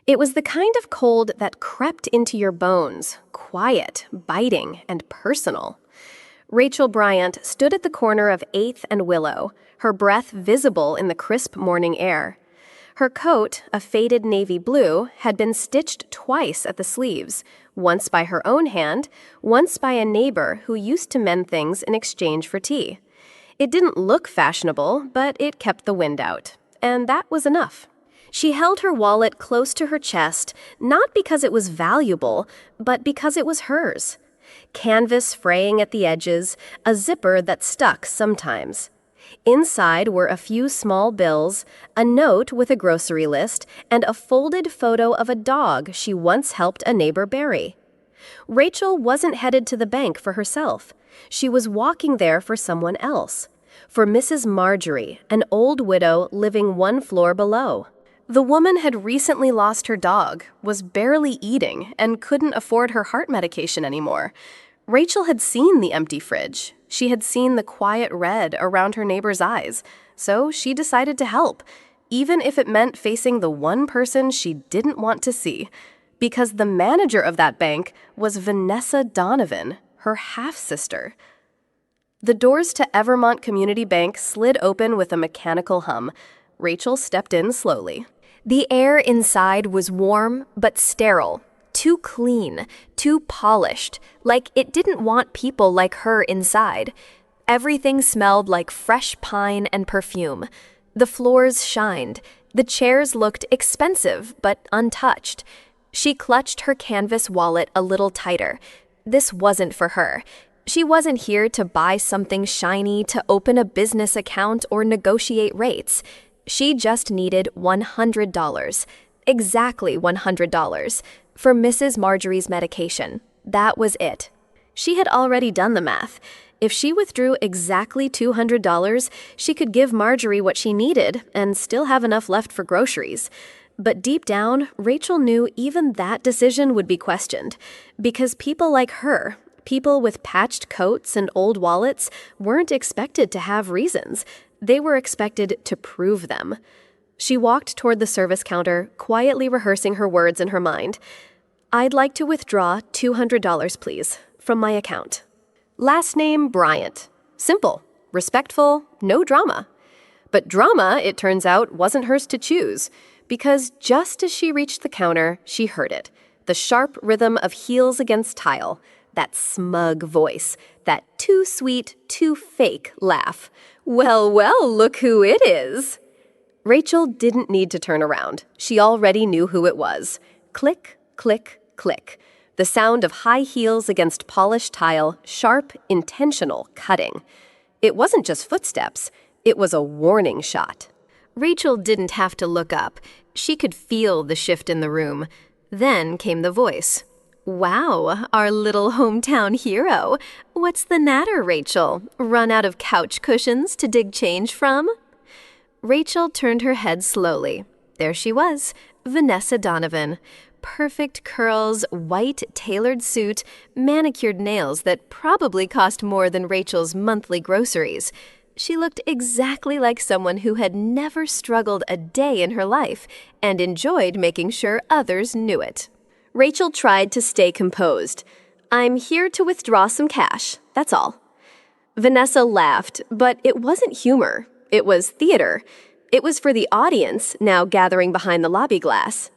It was the kind of cold that crept into your bones, quiet, biting, and personal. Rachel Bryant stood at the corner of 8th and Willow, her breath visible in the crisp morning air. Her coat, a faded navy blue, had been stitched twice at the sleeves, once by her own hand, once by a neighbor who used to mend things in exchange for tea. It didn't look fashionable, but it kept the wind out, and that was enough. She held her wallet close to her chest, not because it was valuable, but because it was hers. Canvas fraying at the edges, a zipper that stuck sometimes. Inside were a few small bills, a note with a grocery list, and a folded photo of a dog she once helped a neighbor bury. Rachel wasn't headed to the bank for herself. She was walking there for someone else. For Mrs. Marjorie, an old widow living one floor below. The woman had recently lost her dog, was barely eating, and couldn't afford her heart medication anymore. Rachel had seen the empty fridge. She had seen the quiet red around her neighbor's eyes, so she decided to help, even if it meant facing the one person she didn't want to see, because the manager of that bank was Vanessa Donovan, her half-sister. The doors to Evermont Community Bank slid open with a mechanical hum. Rachel stepped in slowly. The air inside was warm but sterile. Too clean, too polished, like it didn't want people like her inside. Everything smelled like fresh pine and perfume. The floors shined. The chairs looked expensive but untouched. She clutched her canvas wallet a little tighter. This wasn't for her. She wasn't here to buy something shiny, to open a business account, or negotiate rates. She just needed $100. Exactly $100. For Mrs. Marjorie's medication. That was it. She had already done the math. If she withdrew exactly $200, she could give Marjorie what she needed and still have enough left for groceries. But deep down, Rachel knew even that decision would be questioned, because people like her, people with patched coats and old wallets, weren't expected to have reasons. They were expected to prove them. She walked toward the service counter, quietly rehearsing her words in her mind. "I'd like to withdraw $200, please, from my account." Last name Bryant. Simple, respectful, no drama. But drama, it turns out, wasn't hers to choose, because just as she reached the counter, she heard it. The sharp rhythm of heels against tile, that smug voice, that too sweet, too fake laugh. "Well, well, look who it is." Rachel didn't need to turn around. She already knew who it was. Click, click, click. The sound of high heels against polished tile, sharp, intentional cutting. It wasn't just footsteps. It was a warning shot. Rachel didn't have to look up. She could feel the shift in the room. Then came the voice. "Wow, our little hometown hero. What's the matter, Rachel? Run out of couch cushions to dig change from?" Rachel turned her head slowly. There she was, Vanessa Donovan. Perfect curls, white tailored suit, manicured nails that probably cost more than Rachel's monthly groceries. She looked exactly like someone who had never struggled a day in her life and enjoyed making sure others knew it. Rachel tried to stay composed. "I'm here to withdraw some cash, that's all." Vanessa laughed, but it wasn't humor. It was theater. It was for the audience, now gathering behind the lobby glass.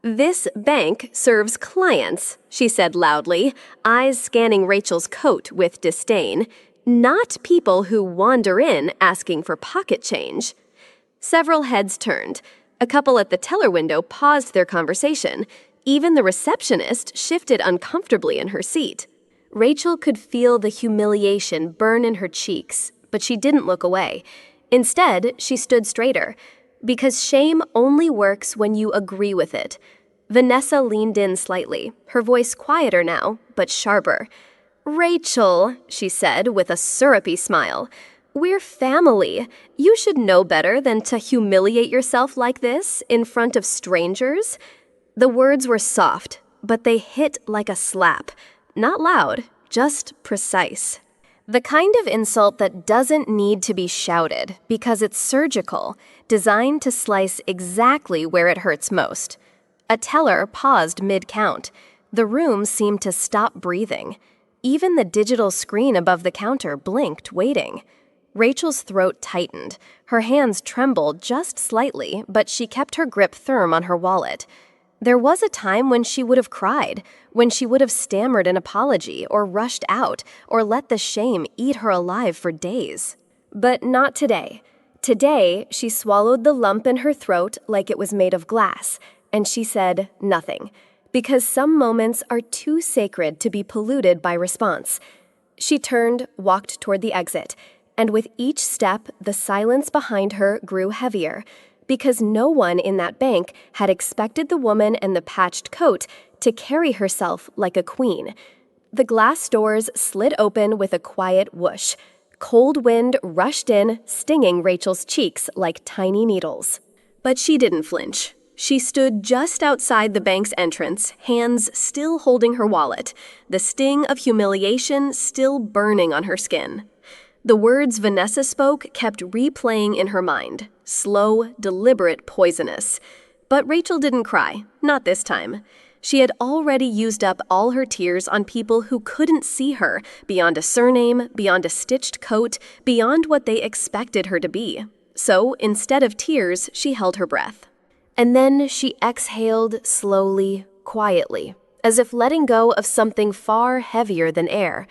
"This bank serves clients," she said loudly, eyes scanning Rachel's coat with disdain. "Not people who wander in asking for pocket change." Several heads turned. A couple at the teller window paused their conversation. Even the receptionist shifted uncomfortably in her seat. Rachel could feel the humiliation burn in her cheeks, but she didn't look away. Instead, she stood straighter, because shame only works when you agree with it. Vanessa leaned in slightly, her voice quieter now, but sharper. "Rachel," she said with a syrupy smile, "we're family. You should know better than to humiliate yourself like this in front of strangers." The words were soft, but they hit like a slap. Not loud, just precise. The kind of insult that doesn't need to be shouted because it's surgical, designed to slice exactly where it hurts most. A teller paused mid-count. The room seemed to stop breathing. Even the digital screen above the counter blinked, waiting. Rachel's throat tightened. Her hands trembled just slightly, but she kept her grip firm on her wallet. There was a time when she would have cried, when she would have stammered an apology or rushed out or let the shame eat her alive for days. But not today. Today, she swallowed the lump in her throat like it was made of glass, and she said nothing, because some moments are too sacred to be polluted by response. She turned, walked toward the exit, and with each step, the silence behind her grew heavier, because no one in that bank had expected the woman in the patched coat to carry herself like a queen. The glass doors slid open with a quiet whoosh. Cold wind rushed in, stinging Rachel's cheeks like tiny needles. But she didn't flinch. She stood just outside the bank's entrance, hands still holding her wallet, the sting of humiliation still burning on her skin. The words Vanessa spoke kept replaying in her mind, slow, deliberate, poisonous. But Rachel didn't cry, not this time. She had already used up all her tears on people who couldn't see her, beyond a surname, beyond a stitched coat, beyond what they expected her to be. So, instead of tears, she held her breath. And then she exhaled slowly, quietly, as if letting go of something far heavier than air.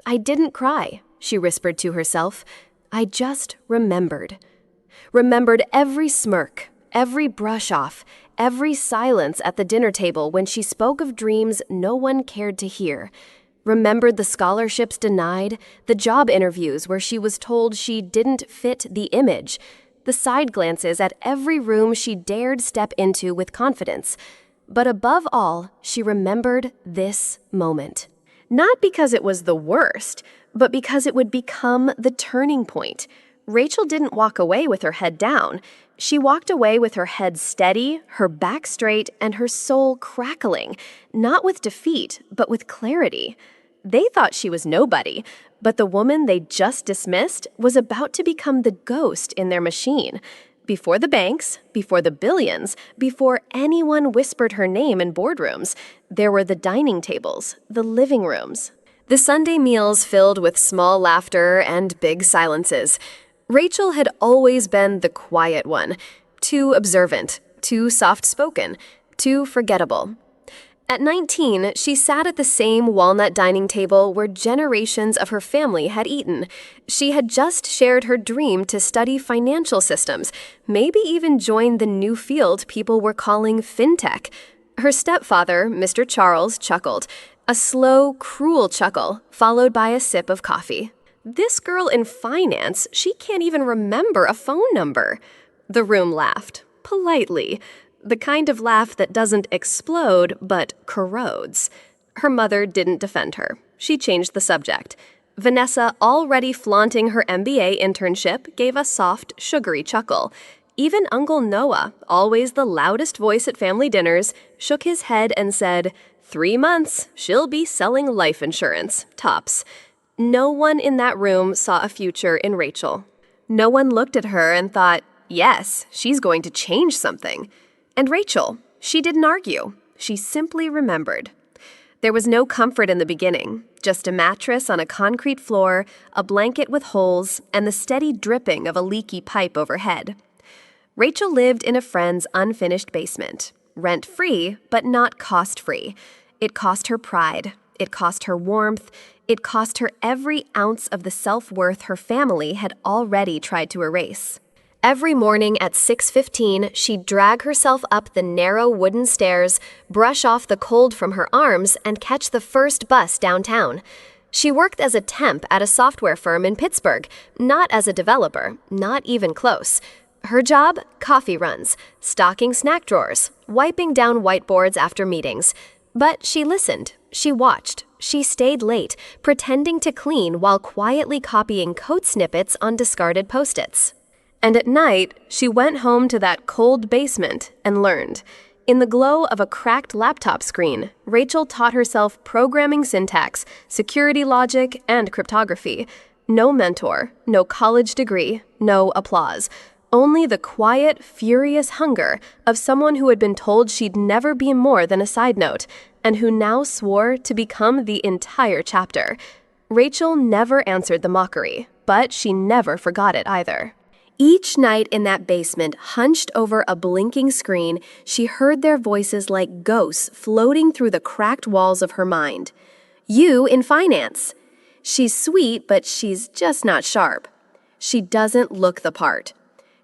"I didn't cry," she whispered to herself. "I just remembered." Remembered every smirk, every brush off, every silence at the dinner table when she spoke of dreams no one cared to hear. Remembered the scholarships denied, the job interviews where she was told she didn't fit the image, the side glances at every room she dared step into with confidence. But above all, she remembered this moment. Not because it was the worst, but because it would become the turning point. Rachel didn't walk away with her head down. She walked away with her head steady, her back straight, and her soul crackling, not with defeat, but with clarity. They thought she was nobody, but the woman they just dismissed was about to become the ghost in their machine. Before the banks, before the billions, before anyone whispered her name in boardrooms, there were the dining tables, the living rooms. The Sunday meals filled with small laughter and big silences. Rachel had always been the quiet one, too observant, too soft-spoken, too forgettable. At 19, she sat at the same walnut dining table where generations of her family had eaten. She had just shared her dream to study financial systems, maybe even join the new field people were calling fintech. Her stepfather, Mr. Charles, chuckled, a slow, cruel chuckle, followed by a sip of coffee. "This girl in finance, she can't even remember a phone number." The room laughed, politely. The kind of laugh that doesn't explode, but corrodes. Her mother didn't defend her. She changed the subject. Vanessa, already flaunting her MBA internship, gave a soft, sugary chuckle. Even Uncle Noah, always the loudest voice at family dinners, shook his head and said, 3 months, she'll be selling life insurance, tops. No one in that room saw a future in Rachel. No one looked at her and thought, yes, she's going to change something. And Rachel, she didn't argue. She simply remembered. There was no comfort in the beginning, just a mattress on a concrete floor, a blanket with holes, and the steady dripping of a leaky pipe overhead. Rachel lived in a friend's unfinished basement, rent-free, but not cost-free. It cost her pride. It cost her warmth. It cost her every ounce of the self-worth her family had already tried to erase. Every morning at 6:15, she'd drag herself up the narrow wooden stairs, brush off the cold from her arms, and catch the first bus downtown. She worked as a temp at a software firm in Pittsburgh, not as a developer, not even close. Her job? Coffee runs, stocking snack drawers, wiping down whiteboards after meetings. But she listened, she watched, she stayed late, pretending to clean while quietly copying code snippets on discarded Post-its. And at night, she went home to that cold basement and learned. In the glow of a cracked laptop screen, Rachel taught herself programming syntax, security logic, and cryptography. No mentor, no college degree, no applause. only the quiet, furious hunger of someone who had been told she'd never be more than a side note, and who now swore to become the entire chapter. Rachel never answered the mockery, but she never forgot it either. Each night in that basement, hunched over a blinking screen, she heard their voices like ghosts floating through the cracked walls of her mind. You in finance. She's sweet, but she's just not sharp. She doesn't look the part.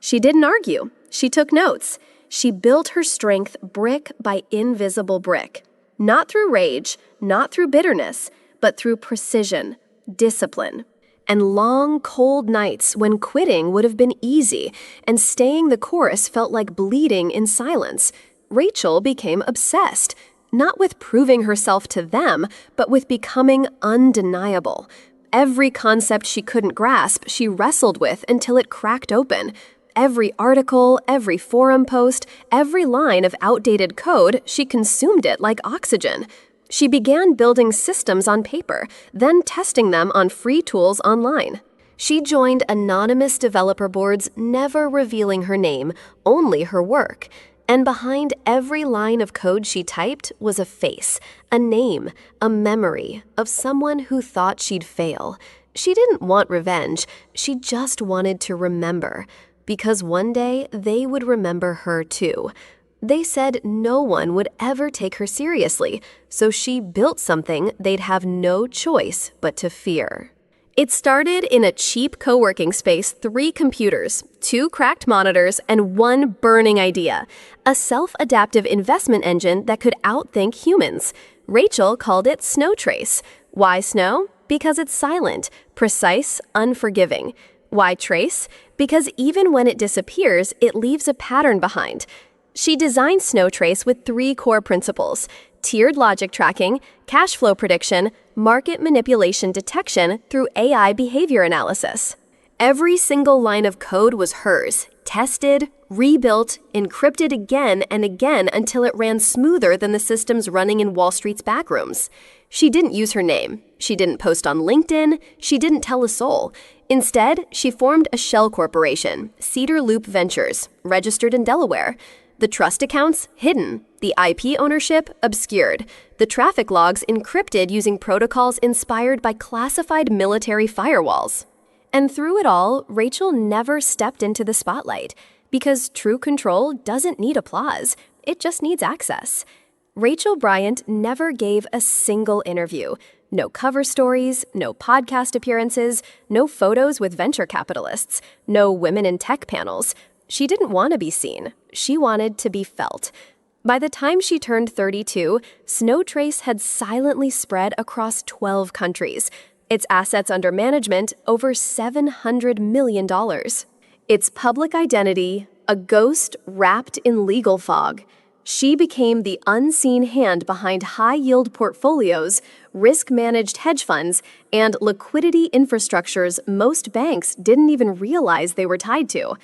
She didn't argue. She took notes. She built her strength brick by invisible brick. Not through rage, not through bitterness, but through precision, discipline, and long, cold nights when quitting would have been easy and staying the course felt like bleeding in silence. Rachel became obsessed, not with proving herself to them, but with becoming undeniable. Every concept she couldn't grasp, she wrestled with until it cracked open. Every article, every forum post, every line of outdated code, she consumed it like oxygen. She began building systems on paper, then testing them on free tools online. She joined anonymous developer boards, never revealing her name, only her work. And behind every line of code she typed was a face, a name, a memory of someone who thought she'd fail. She didn't want revenge, she just wanted to remember. Because one day they would remember her too. They said no one would ever take her seriously, so she built something they'd have no choice but to fear. It started in a cheap co-working space, 3 computers, 2 cracked monitors, and 1 burning idea, a self-adaptive investment engine that could outthink humans. Rachel called it Snow Trace. Why snow? Because it's silent, precise, unforgiving. Why trace? Because even when it disappears, it leaves a pattern behind. She designed Snow Trace with 3 core principles: tiered logic tracking, cash flow prediction, market manipulation detection through AI behavior analysis. Every single line of code was hers, tested, rebuilt, encrypted again and again until it ran smoother than the systems running in Wall Street's backrooms. She didn't use her name. She didn't post on LinkedIn. She didn't tell a soul. Instead, she formed a shell corporation, Cedar Loop Ventures, registered in Delaware. The trust accounts, hidden. The IP ownership, obscured. The traffic logs encrypted using protocols inspired by classified military firewalls. And through it all, Rachel never stepped into the spotlight, because true control doesn't need applause, it just needs access. Rachel Bryant never gave a single interview. No cover stories, no podcast appearances, no photos with venture capitalists, no women in tech panels. She didn't want to be seen. She wanted to be felt. By the time she turned 32, Snow Trace had silently spread across 12 countries. Its assets under management, over $700 million. Its public identity, a ghost wrapped in legal fog. She became the unseen hand behind high-yield portfolios, risk-managed hedge funds, and liquidity infrastructures most banks didn't even realize they were tied to.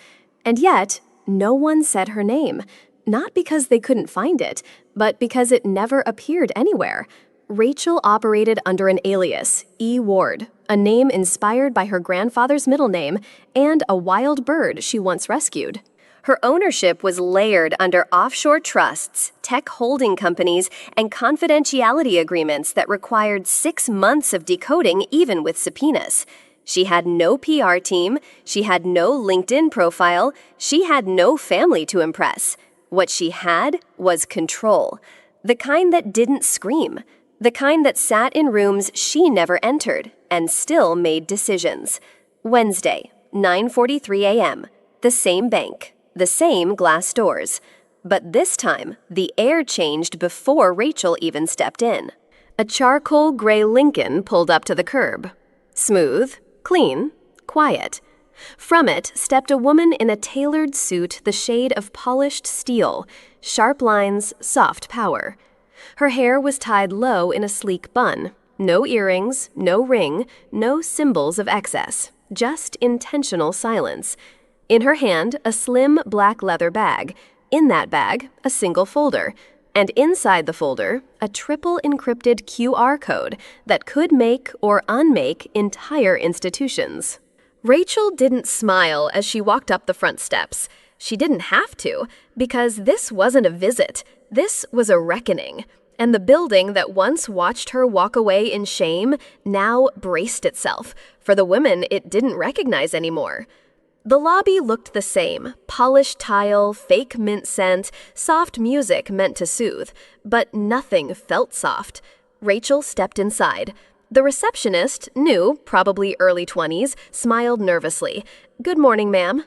And yet, no one said her name, not because they couldn't find it, but because it never appeared anywhere. Rachel operated under an alias, E. Ward, a name inspired by her grandfather's middle name and a wild bird she once rescued. Her ownership was layered under offshore trusts, tech holding companies, and confidentiality agreements that required 6 months of decoding even with subpoenas. She had no PR team, she had no LinkedIn profile, she had no family to impress. What she had was control. The kind that didn't scream. The kind that sat in rooms she never entered and still made decisions. Wednesday, 9:43 a.m. The same bank, the same glass doors. But this time, the air changed before Rachel even stepped in. A charcoal gray Lincoln pulled up to the curb. Smooth, clean, quiet. From it stepped a woman in a tailored suit the shade of polished steel, sharp lines, soft power. Her hair was tied low in a sleek bun. No earrings, no ring, no symbols of excess, just intentional silence. In her hand, a slim black leather bag. In that bag, a single folder. And inside the folder, a triple encrypted QR code that could make or unmake entire institutions. Rachel didn't smile as she walked up the front steps. She didn't have to, because this wasn't a visit. This was a reckoning. And the building that once watched her walk away in shame now braced itself for the women it didn't recognize anymore. The lobby looked the same: polished tile, fake mint scent, soft music meant to soothe, but nothing felt soft. Rachel stepped inside. The receptionist, new, probably early 20s, smiled nervously. "Good morning, ma'am."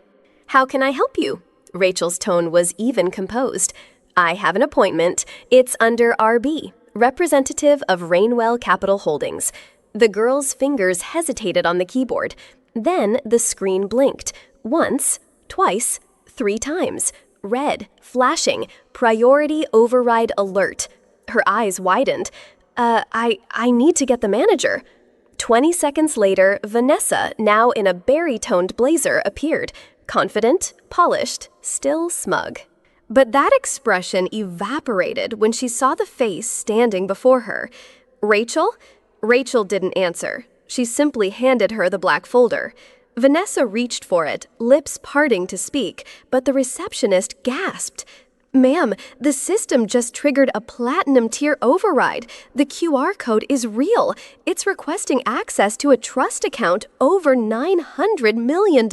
"How can I help you?" Rachel's tone was even composed. "I have an appointment. It's under RB, representative of Rainwell Capital Holdings." The girl's fingers hesitated on the keyboard. Then the screen blinked. Once, twice, 3 times. Red, flashing, priority override alert. Her eyes widened. I need to get the manager." 20 seconds later, Vanessa, now in a berry-toned blazer, appeared. Confident, polished, still smug. But that expression evaporated when she saw the face standing before her. "Rachel?" Rachel didn't answer. She simply handed her the black folder. Vanessa reached for it, lips parting to speak, but the receptionist gasped. "Ma'am, the system just triggered a platinum tier override. The QR code is real. It's requesting access to a trust account over $900 million.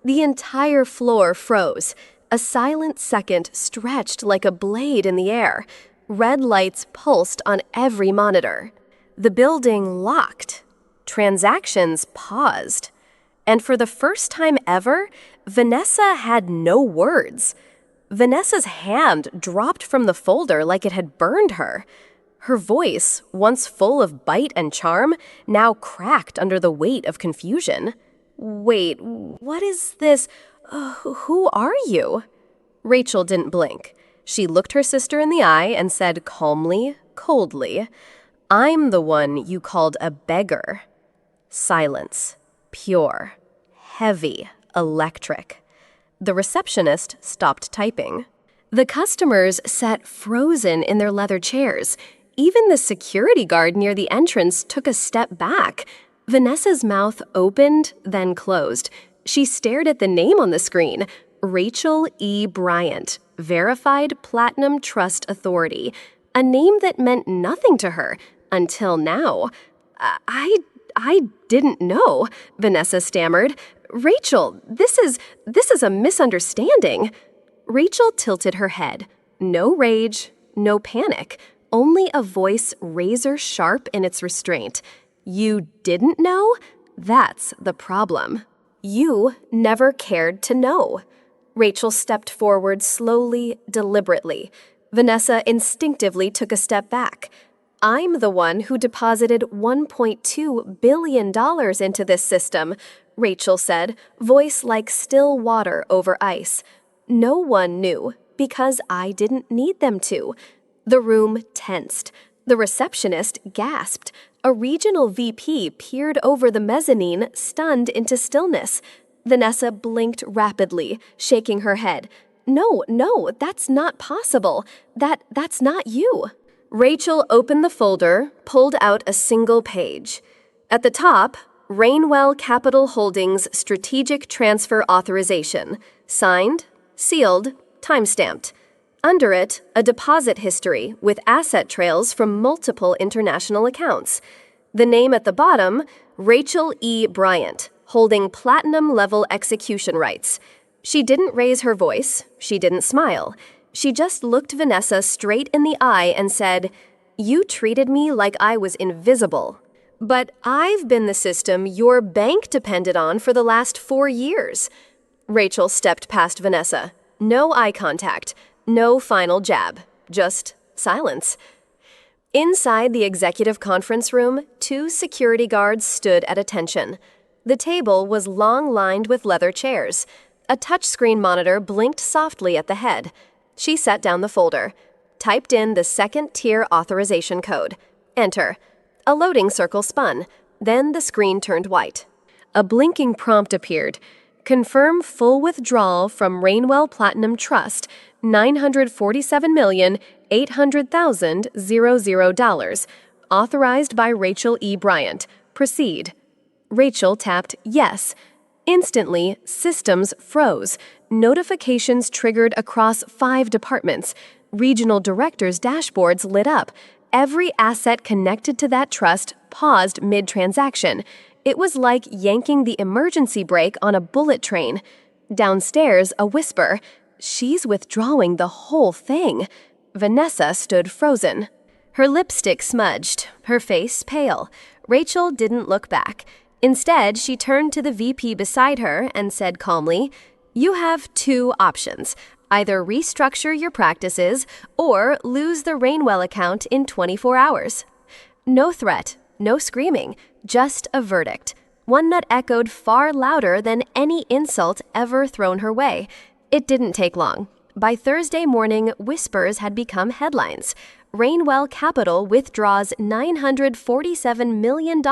The entire floor froze. A silent second stretched like a blade in the air. Red lights pulsed on every monitor. The building locked. Transactions paused. And for the first time ever, Vanessa had no words. Vanessa's hand dropped from the folder like it had burned her. Her voice, once full of bite and charm, now cracked under the weight of confusion. "Wait, what is this? Who are you?" Rachel didn't blink. She looked her sister in the eye and said calmly, coldly, "I'm the one you called a beggar." Silence. Pure. Heavy. Electric. The receptionist stopped typing. The customers sat frozen in their leather chairs. Even the security guard near the entrance took a step back. Vanessa's mouth opened, then closed. She stared at the name on the screen. Rachel E. Bryant, Verified Platinum Trust Authority. A name that meant nothing to her until now. I didn't know," Vanessa stammered. "Rachel, this is a misunderstanding." Rachel tilted her head. No rage, no panic, only a voice razor sharp in its restraint. "You didn't know? That's the problem. You never cared to know." Rachel stepped forward slowly, deliberately. Vanessa instinctively took a step back. "I'm the one who deposited $1.2 billion into this system," Rachel said, voice like still water over ice. "No one knew, because I didn't need them to." The room tensed. The receptionist gasped. A regional VP peered over the mezzanine, stunned into stillness. Vanessa blinked rapidly, shaking her head. No, that's not possible. That's not you." Rachel opened the folder, pulled out a single page. At the top, Rainwell Capital Holdings Strategic Transfer Authorization. Signed, sealed, timestamped. Under it, a deposit history with asset trails from multiple international accounts. The name at the bottom, Rachel E. Bryant, holding platinum-level execution rights. She didn't raise her voice. She didn't smile. She just looked Vanessa straight in the eye and said, "You treated me like I was invisible. But I've been the system your bank depended on for the last 4 years." Rachel stepped past Vanessa. No eye contact. No final jab. Just silence. Inside the executive conference room, 2 security guards stood at attention. The table was long-lined with leather chairs. A touchscreen monitor blinked softly at the head. She set down the folder, typed in the second-tier authorization code. Enter. A loading circle spun. Then the screen turned white. A blinking prompt appeared. Confirm full withdrawal from Rainwell Platinum Trust, $947,800,000, authorized by Rachel E. Bryant. Proceed. Rachel tapped yes. Instantly, systems froze. Notifications triggered across 5 departments. Regional directors' dashboards lit up. Every asset connected to that trust paused mid-transaction. It was like yanking the emergency brake on a bullet train. Downstairs, a whisper. She's withdrawing the whole thing. Vanessa stood frozen. Her lipstick smudged, her face pale. Rachel didn't look back. Instead, she turned to the VP beside her and said calmly, "You have 2 options. Either restructure your practices or lose the Rainwell account in 24 hours. No threat, no screaming, just a verdict. One that echoed far louder than any insult ever thrown her way. It didn't take long. By Thursday morning, whispers had become headlines. Rainwell Capital withdraws $947 million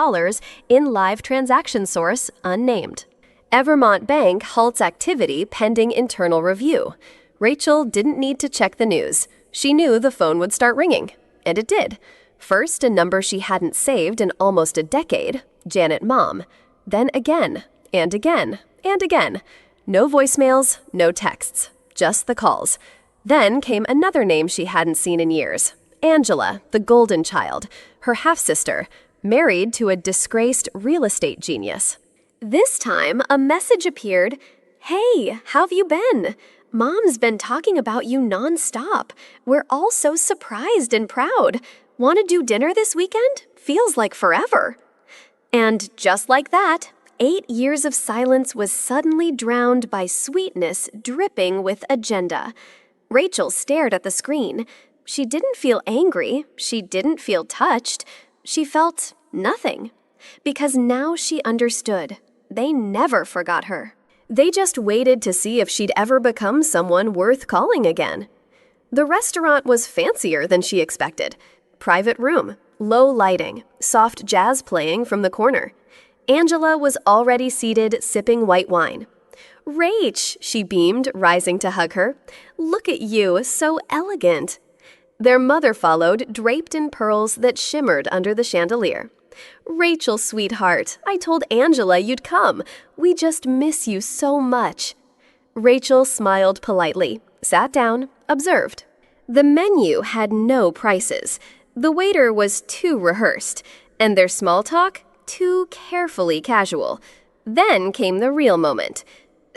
in live transaction source unnamed. Evermont Bank halts activity pending internal review. Rachel didn't need to check the news. She knew the phone would start ringing. And it did. First, a number she hadn't saved in almost a decade, Janet Mom. Then again, and again, and again. No voicemails, no texts, just the calls. Then came another name she hadn't seen in years. Angela, the golden child, her half-sister, married to a disgraced real estate genius. This time, a message appeared. "Hey, how've you been? Mom's been talking about you nonstop. We're all so surprised and proud. Want to do dinner this weekend? Feels like forever." And just like that, 8 years of silence was suddenly drowned by sweetness dripping with agenda. Rachel stared at the screen. She didn't feel angry. She didn't feel touched. She felt nothing. Because now she understood. They never forgot her. They just waited to see if she'd ever become someone worth calling again. The restaurant was fancier than she expected. Private room, low lighting, soft jazz playing from the corner. Angela was already seated, sipping white wine. "Rach," she beamed, rising to hug her. "Look at you, so elegant." Their mother followed, draped in pearls that shimmered under the chandelier. "Rachel, sweetheart, I told Angela you'd come. We just miss you so much." Rachel smiled politely, sat down, observed. The menu had no prices. The waiter was too rehearsed, and their small talk too carefully casual. Then came the real moment.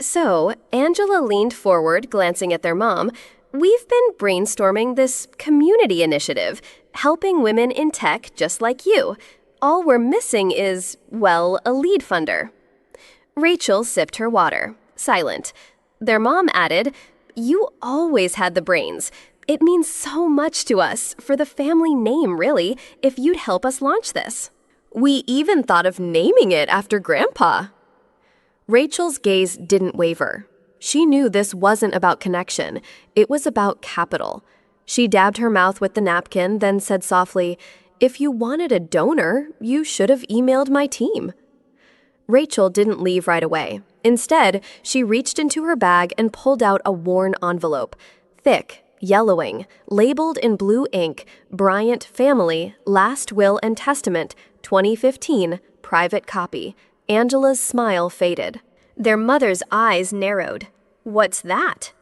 So, Angela leaned forward, glancing at their mom. "We've been brainstorming this community initiative, helping women in tech just like you. All we're missing is, well, a lead funder." Rachel sipped her water, silent. Their mom added, "You always had the brains. It means so much to us, for the family name really, if you'd help us launch this. We even thought of naming it after Grandpa." Rachel's gaze didn't waver. She knew this wasn't about connection. It was about capital. She dabbed her mouth with the napkin, then said softly, "If you wanted a donor, you should have emailed my team." Rachel didn't leave right away. Instead, she reached into her bag and pulled out a worn envelope. Thick, yellowing, labeled in blue ink, Bryant Family, Last Will and Testament, 2015, private copy. Angela's smile faded. Their mother's eyes narrowed. "What's that?"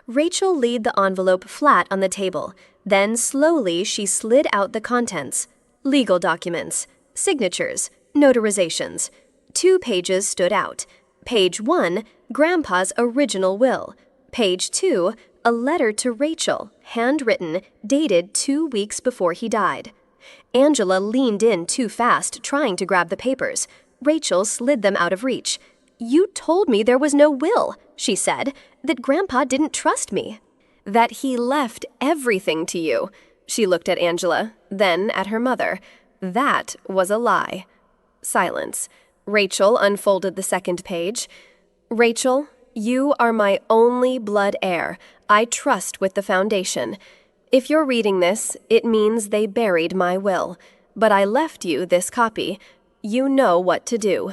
Rachel laid the envelope flat on the table. Then slowly she slid out the contents. Legal documents, signatures, notarizations. 2 pages stood out. Page 1, Grandpa's original will. Page 2, a letter to Rachel, handwritten, dated 2 weeks before he died. Angela leaned in too fast, trying to grab the papers. Rachel slid them out of reach. "You told me there was no will," she said, "that Grandpa didn't trust me." "That he left everything to you." She looked at Angela, then at her mother. That was a lie. Silence. Rachel unfolded the second page. "Rachel, you are my only blood heir. I trust with the foundation. If you're reading this, it means they buried my will. But I left you this copy. You know what to do."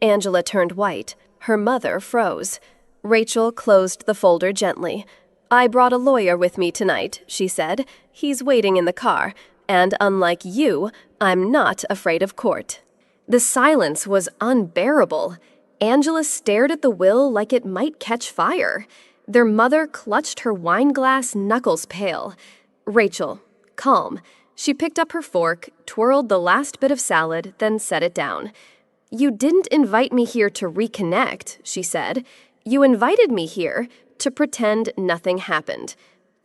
Angela turned white. Her mother froze. Rachel closed the folder gently. "I brought a lawyer with me tonight," she said. "He's waiting in the car. And unlike you, I'm not afraid of court." The silence was unbearable. Angela stared at the will like it might catch fire. Their mother clutched her wine glass, knuckles pale. Rachel, calm. She picked up her fork, twirled the last bit of salad, then set it down. "You didn't invite me here to reconnect," she said. "You invited me here to pretend nothing happened."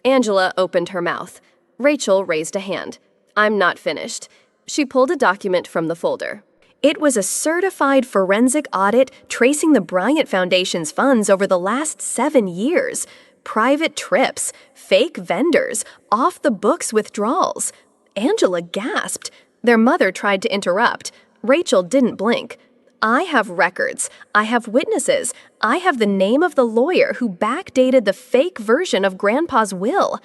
Angela opened her mouth. Rachel raised a hand. "I'm not finished." She pulled a document from the folder. It was a certified forensic audit tracing the Bryant Foundation's funds over the last 7 years. Private trips, fake vendors, off-the-books withdrawals. Angela gasped. Their mother tried to interrupt. Rachel didn't blink. "I have records. I have witnesses. I have the name of the lawyer who backdated the fake version of Grandpa's will."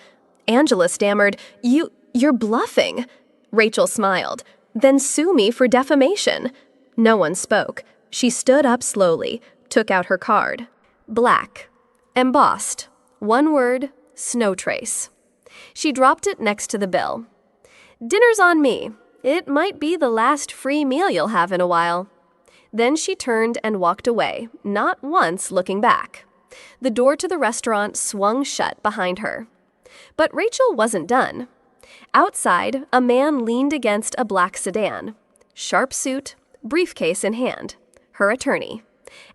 Angela stammered, You're bluffing." Rachel smiled. "Then sue me for defamation." No one spoke. She stood up slowly, took out her card. Black. Embossed. One word, snow trace. She dropped it next to the bill. "Dinner's on me. It might be the last free meal you'll have in a while." Then she turned and walked away, not once looking back. The door to the restaurant swung shut behind her. But Rachel wasn't done. Outside, a man leaned against a black sedan. Sharp suit, briefcase in hand. Her attorney.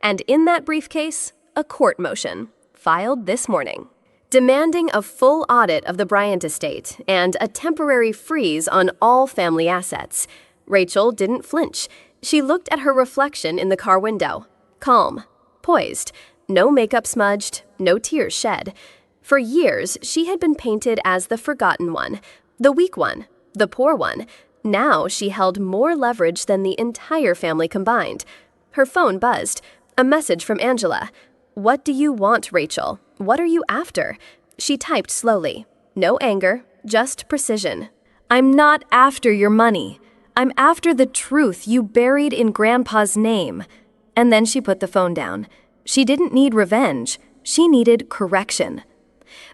And in that briefcase, a court motion, filed this morning, demanding a full audit of the Bryant estate and a temporary freeze on all family assets. Rachel didn't flinch. She looked at her reflection in the car window. Calm, poised, no makeup smudged, no tears shed. For years, she had been painted as the forgotten one, the weak one, the poor one. Now she held more leverage than the entire family combined. Her phone buzzed. A message from Angela. "What do you want, Rachel? What are you after?" She typed slowly. No anger, just precision. "I'm not after your money. I'm after the truth you buried in Grandpa's name." And then she put the phone down. She didn't need revenge. She needed correction.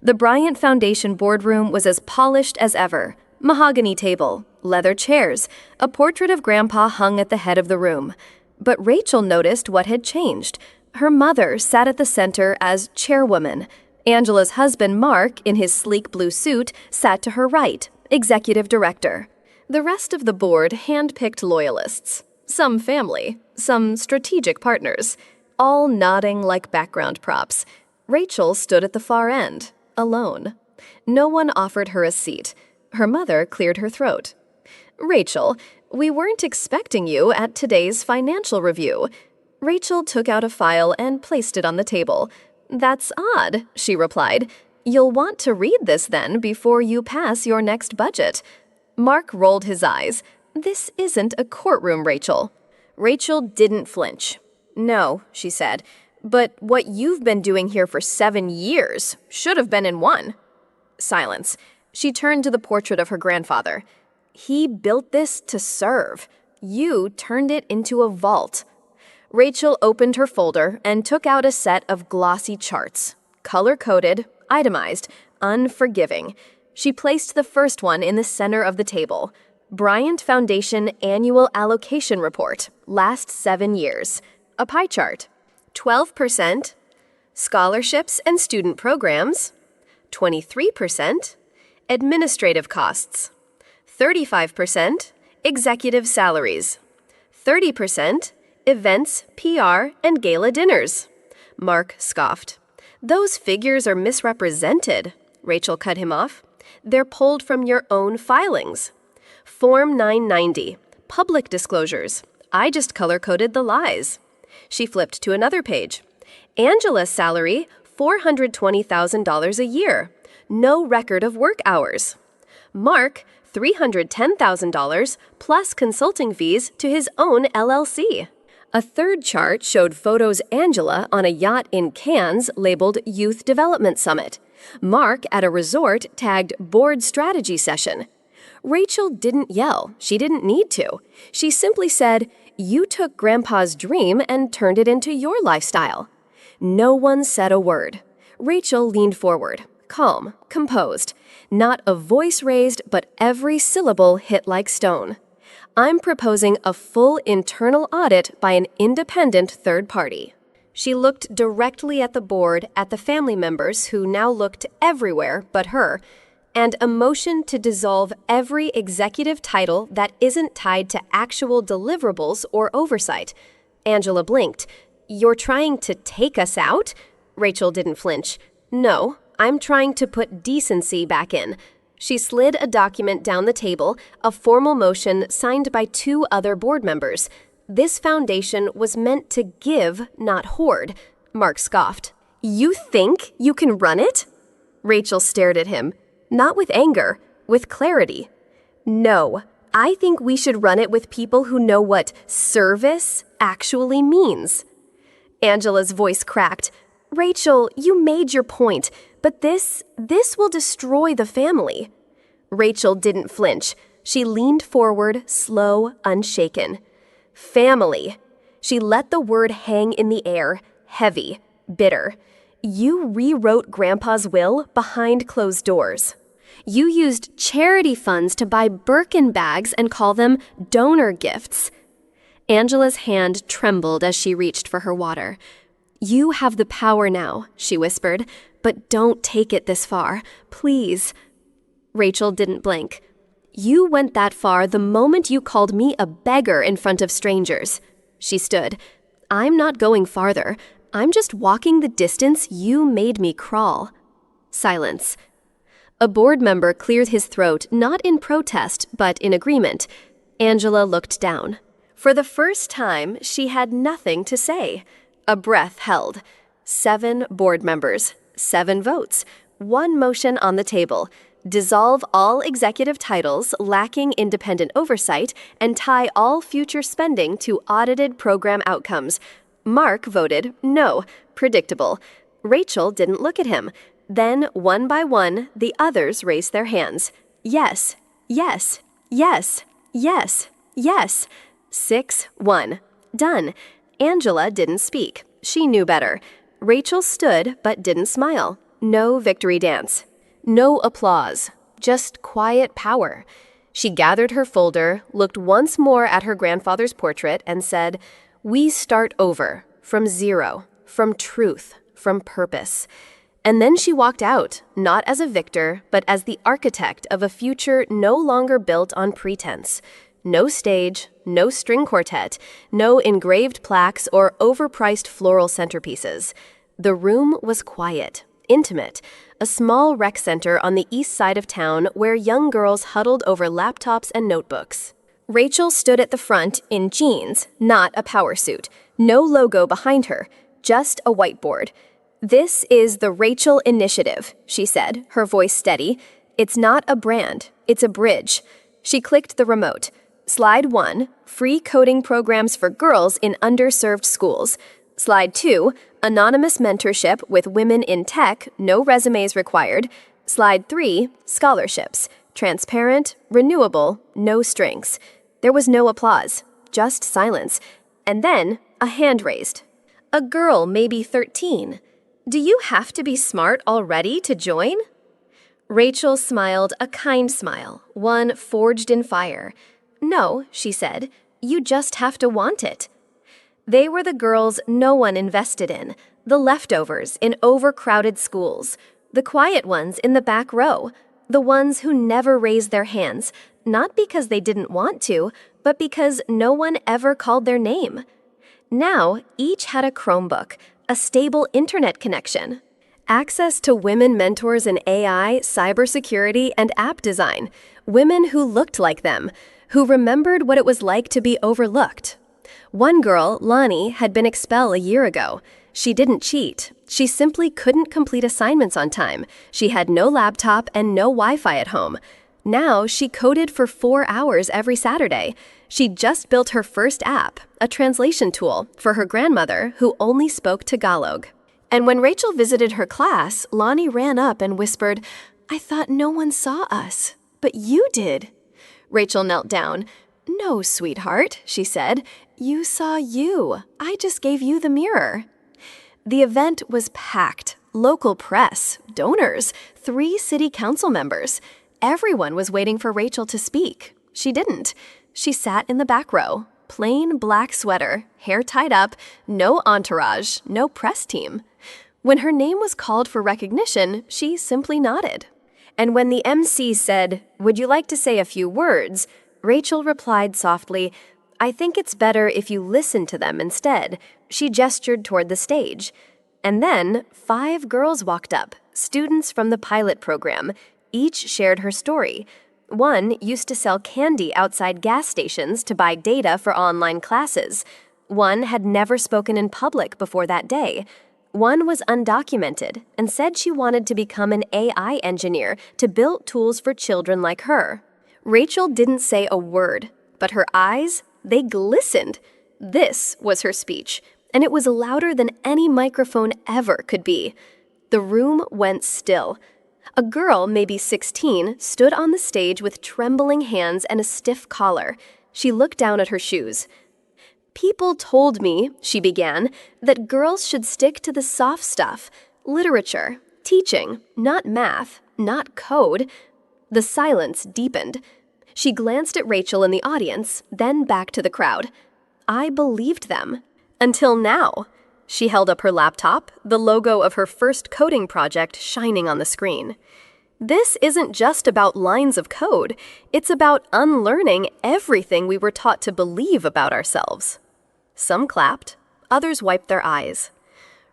The Bryant Foundation boardroom was as polished as ever. Mahogany table, leather chairs, a portrait of Grandpa hung at the head of the room. But Rachel noticed what had changed. Her mother sat at the center as chairwoman. Angela's husband, Mark, in his sleek blue suit, sat to her right, executive director. The rest of the board hand-picked loyalists. Some family, some strategic partners, all nodding like background props. Rachel stood at the far end, alone. No one offered her a seat. Her mother cleared her throat. "Rachel, we weren't expecting you at today's financial review." Rachel took out a file and placed it on the table. "That's odd," she replied. "You'll want to read this then before you pass your next budget." Mark rolled his eyes. "This isn't a courtroom, Rachel." Rachel didn't flinch. "No," she said, "but what you've been doing here for 7 years should have been in 1. Silence. She turned to the portrait of her grandfather. "He built this to serve. You turned it into a vault." Rachel opened her folder and took out a set of glossy charts, color-coded, itemized, unforgiving. She placed the first one in the center of the table. Bryant Foundation Annual Allocation Report, last 7 years. A pie chart. 12%, scholarships and student programs. 23%, administrative costs. 35%, executive salaries. 30%, events, PR, and gala dinners. Mark scoffed. "Those figures are misrepresented." Rachel cut him off. "They're pulled from your own filings. Form 990, public disclosures. I just color-coded the lies." She flipped to another page. "Angela's salary, $420,000 a year. No record of work hours. Mark, $310,000 plus consulting fees to his own LLC." A third chart showed photos Angela on a yacht in Cannes labeled Youth Development Summit. Mark at a resort tagged Board Strategy Session. Rachel didn't yell. She didn't need to. She simply said, "You took Grandpa's dream and turned it into your lifestyle." No one said a word. Rachel leaned forward, calm, composed. Not a voice raised, but every syllable hit like stone. I'm proposing a full internal audit by an independent third party." She looked directly at the board, at the family members who now looked everywhere but her, and a motion to dissolve every executive title that isn't tied to actual deliverables or oversight. Angela blinked. "You're trying to take us out?" Rachel didn't flinch. "No, I'm trying to put decency back in." She slid a document down the table, a formal motion signed by 2 other board members. This foundation was meant to give, not hoard. Mark scoffed. "You think you can run it?" Rachel stared at him, not with anger, with clarity. "No, I think we should run it with people who know what service actually means." Angela's voice cracked. "Rachel, you made your point, but this will destroy the family." Rachel didn't flinch. She leaned forward, slow, unshaken. "Family." She let the word hang in the air, heavy, bitter. "You rewrote Grandpa's will behind closed doors. You used charity funds to buy Birkin bags and call them donor gifts." Angela's hand trembled as she reached for her water. "You have the power now," she whispered, "but don't take it this far. Please." Rachel didn't blink. "You went that far the moment you called me a beggar in front of strangers." She stood. "I'm not going farther. I'm just walking the distance you made me crawl." Silence. A board member cleared his throat, not in protest, but in agreement. Angela looked down. For the first time, she had nothing to say. A breath held. 7 board members, 7 votes, 1 motion on the table. Dissolve all executive titles lacking independent oversight and tie all future spending to audited program outcomes. Mark voted no, predictable. Rachel didn't look at him. Then, one by one, the others raised their hands. Yes, yes, yes, yes, yes. 6-1. Done. Angela didn't speak. She knew better. Rachel stood but didn't smile. No victory dance. No applause. Just quiet power. She gathered her folder, looked once more at her grandfather's portrait, and said, "We start over. From zero. From truth. From purpose." And then she walked out, not as a victor, but as the architect of a future no longer built on pretense. No stage, no string quartet, no engraved plaques or overpriced floral centerpieces. The room was quiet, intimate, a small rec center on the east side of town where young girls huddled over laptops and notebooks. Rachel stood at the front in jeans, not a power suit, no logo behind her, just a whiteboard. "This is the Rachel Initiative," she said, her voice steady. "It's not a brand, it's a bridge." She clicked the remote. Slide 1, free coding programs for girls in underserved schools. Slide 2, anonymous mentorship with women in tech, no resumes required. Slide 3, scholarships, transparent, renewable, no strings. There was no applause, just silence. And then a hand raised. A girl, maybe 13. "Do you have to be smart already to join?" Rachel smiled a kind smile, one forged in fire. "No," she said, "you just have to want it." They were the girls no one invested in, the leftovers in overcrowded schools, the quiet ones in the back row, the ones who never raised their hands, not because they didn't want to, but because no one ever called their name. Now, each had a Chromebook, a stable internet connection, access to women mentors in AI, cybersecurity, and app design, women who looked like them, who remembered what it was like to be overlooked. One girl, Lonnie, had been expelled a year ago. She didn't cheat. She simply couldn't complete assignments on time. She had no laptop and no Wi-Fi at home. Now she coded for 4 hours every Saturday. She just built her first app, a translation tool, for her grandmother who only spoke Tagalog. And when Rachel visited her class, Lonnie ran up and whispered, "I thought no one saw us, but you did." Rachel knelt down. "No, sweetheart," she said. "You saw you. I just gave you the mirror." The event was packed. Local press, donors, 3 city council members. Everyone was waiting for Rachel to speak. She didn't. She sat in the back row, plain black sweater, hair tied up, no entourage, no press team. When her name was called for recognition, she simply nodded. And when the MC said, "Would you like to say a few words?" Rachel replied softly, "I think it's better if you listen to them instead." She gestured toward the stage. And then 5 girls walked up, students from the pilot program. Each shared her story. One used to sell candy outside gas stations to buy data for online classes. One had never spoken in public before that day. One was undocumented and said she wanted to become an AI engineer to build tools for children like her. Rachel didn't say a word, but her eyes, they glistened. This was her speech, and it was louder than any microphone ever could be. The room went still. A girl, maybe 16, stood on the stage with trembling hands and a stiff collar. She looked down at her shoes. "People told me," she began, "that girls should stick to the soft stuff, literature, teaching, not math, not code." The silence deepened. She glanced at Rachel in the audience, then back to the crowd. I believed them. Until now. She held up her laptop, the logo of her first coding project shining on the screen. This isn't just about lines of code. It's about unlearning everything we were taught to believe about ourselves. Some clapped, others wiped their eyes.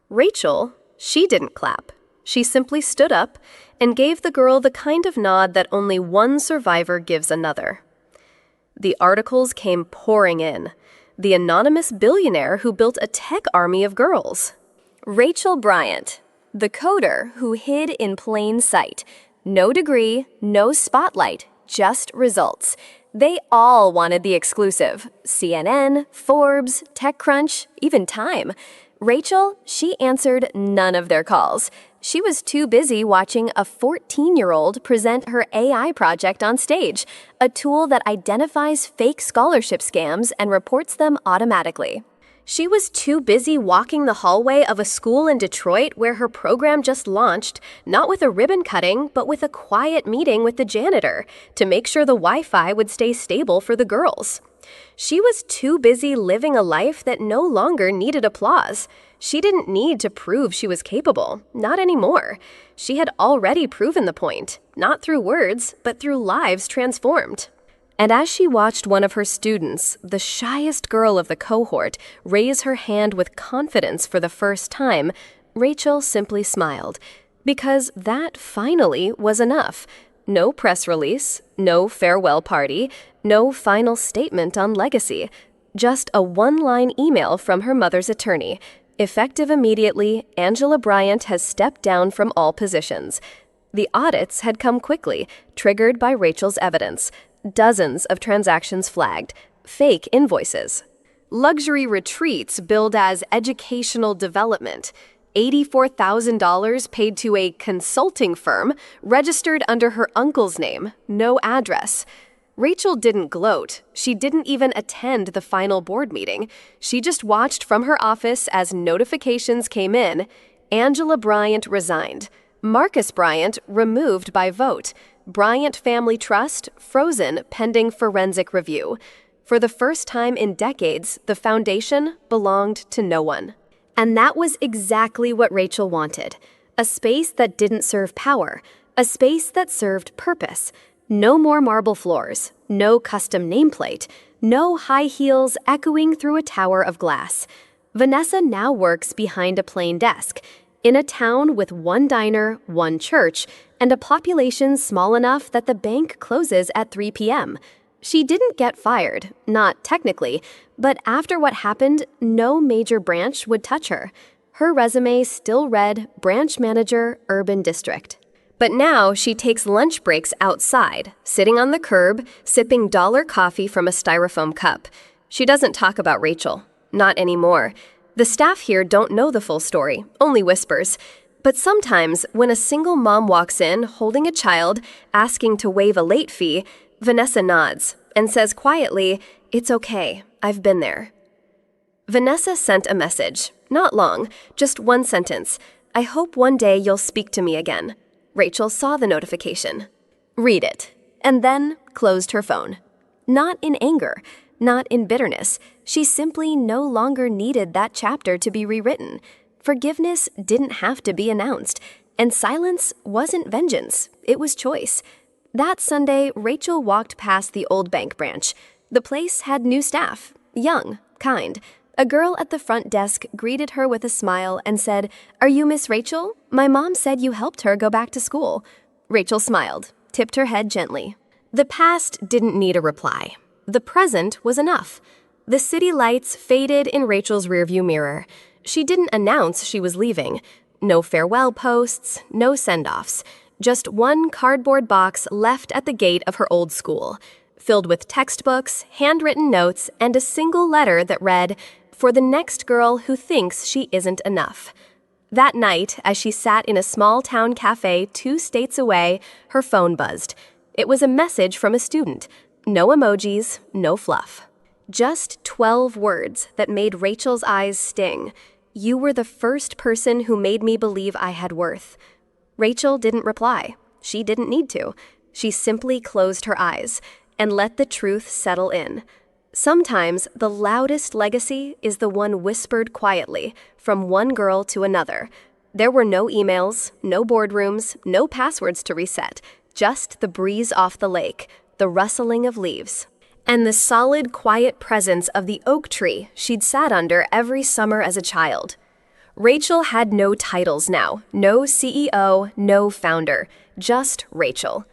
Rachel, she didn't clap. She simply stood up and gave the girl the kind of nod that only one survivor gives another. The articles came pouring in. The anonymous billionaire who built a tech army of girls. Rachel Bryant, the coder who hid in plain sight. No degree, no spotlight, just results. They all wanted the exclusive. CNN, Forbes, TechCrunch, even Time. Rachel, she answered none of their calls. She was too busy watching a 14-year-old present her AI project on stage, a tool that identifies fake scholarship scams and reports them automatically. She was too busy walking the hallway of a school in Detroit where her program just launched, not with a ribbon cutting, but with a quiet meeting with the janitor to make sure the Wi-Fi would stay stable for the girls. She was too busy living a life that no longer needed applause. She didn't need to prove she was capable, not anymore. She had already proven the point, not through words, but through lives transformed. And as she watched one of her students, the shyest girl of the cohort, raise her hand with confidence for the first time, Rachel simply smiled, because that finally was enough. No press release, no farewell party, no final statement on legacy, just a one-line email from her mother's attorney. Effective immediately, Angela Bryant has stepped down from all positions. The audits had come quickly, triggered by Rachel's evidence. Dozens of transactions flagged, fake invoices. Luxury retreats billed as educational development. $84,000 paid to a consulting firm registered under her uncle's name, no address. Rachel didn't gloat. She didn't even attend the final board meeting. She just watched from her office as notifications came in. Angela Bryant resigned. Marcus Bryant removed by vote. Bryant Family Trust frozen pending forensic review. For the first time in decades, the foundation belonged to no one. And that was exactly what Rachel wanted. A space that didn't serve power. A space that served purpose. No more marble floors. No custom nameplate. No high heels echoing through a tower of glass. Vanessa now works behind a plain desk. In a town with one diner, one church, and a population small enough that the bank closes at 3 p.m. She didn't get fired, not technically, but after what happened, no major branch would touch her. Her resume still read Branch Manager, Urban District. But now she takes lunch breaks outside, sitting on the curb, sipping dollar coffee from a styrofoam cup. She doesn't talk about Rachel. Not anymore. The staff here don't know the full story, only whispers. But sometimes, when a single mom walks in holding a child, asking to waive a late fee, Vanessa nods and says quietly, "It's okay, I've been there." Vanessa sent a message. Not long, just one sentence. "I hope one day you'll speak to me again." Rachel saw the notification. Read it, and then closed her phone. Not in anger, not in bitterness. She simply no longer needed that chapter to be rewritten. Forgiveness didn't have to be announced, and silence wasn't vengeance, it was choice. That Sunday, Rachel walked past the old bank branch. The place had new staff, young, kind. A girl at the front desk greeted her with a smile and said, "Are you Miss Rachel? My mom said you helped her go back to school." Rachel smiled, tipped her head gently. The past didn't need a reply. The present was enough. The city lights faded in Rachel's rearview mirror. She didn't announce she was leaving. No farewell posts, no send-offs. Just one cardboard box left at the gate of her old school, filled with textbooks, handwritten notes, and a single letter that read, "For the next girl who thinks she isn't enough." That night, as she sat in a small-town cafe 2 states away, her phone buzzed. It was a message from a student. No emojis, no fluff. Just 12 words that made Rachel's eyes sting. "You were the first person who made me believe I had worth." Rachel didn't reply. She didn't need to. She simply closed her eyes and let the truth settle in. Sometimes the loudest legacy is the one whispered quietly from one girl to another. There were no emails, no boardrooms, no passwords to reset, just the breeze off the lake, the rustling of leaves, and the solid, quiet presence of the oak tree she'd sat under every summer as a child. Rachel had no titles now, no CEO, no founder, just Rachel.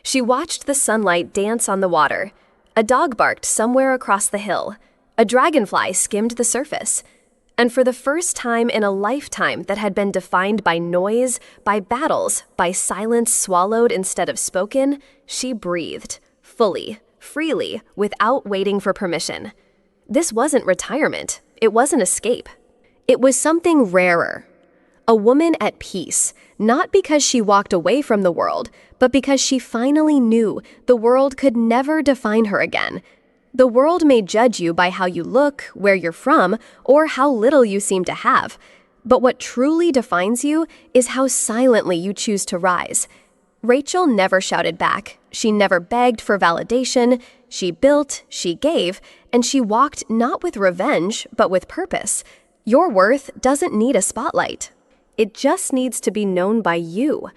She watched the sunlight dance on the water. A dog barked somewhere across the hill. A dragonfly skimmed the surface. And for the first time in a lifetime that had been defined by noise, by battles, by silence swallowed instead of spoken, she breathed, fully, freely, without waiting for permission. This wasn't retirement. It wasn't escape. It was something rarer. A woman at peace, not because she walked away from the world, but because she finally knew the world could never define her again. The world may judge you by how you look, where you're from, or how little you seem to have. But what truly defines you is how silently you choose to rise. Rachel never shouted back. She never begged for validation. She built, she gave, and she walked not with revenge, but with purpose. Your worth doesn't need a spotlight. It just needs to be known by you.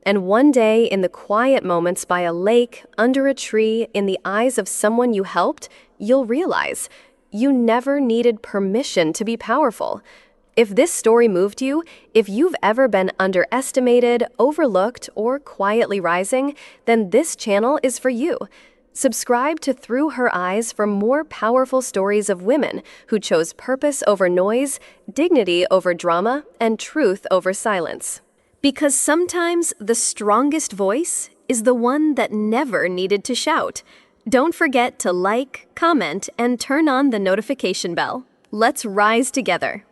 And one day, in the quiet moments by a lake, under a tree, in the eyes of someone you helped, you'll realize you never needed permission to be powerful. If this story moved you, if you've ever been underestimated, overlooked, or quietly rising, then this channel is for you. Subscribe to Through Her Eyes for more powerful stories of women who chose purpose over noise, dignity over drama, and truth over silence. Because sometimes the strongest voice is the one that never needed to shout. Don't forget to like, comment, and turn on the notification bell. Let's rise together.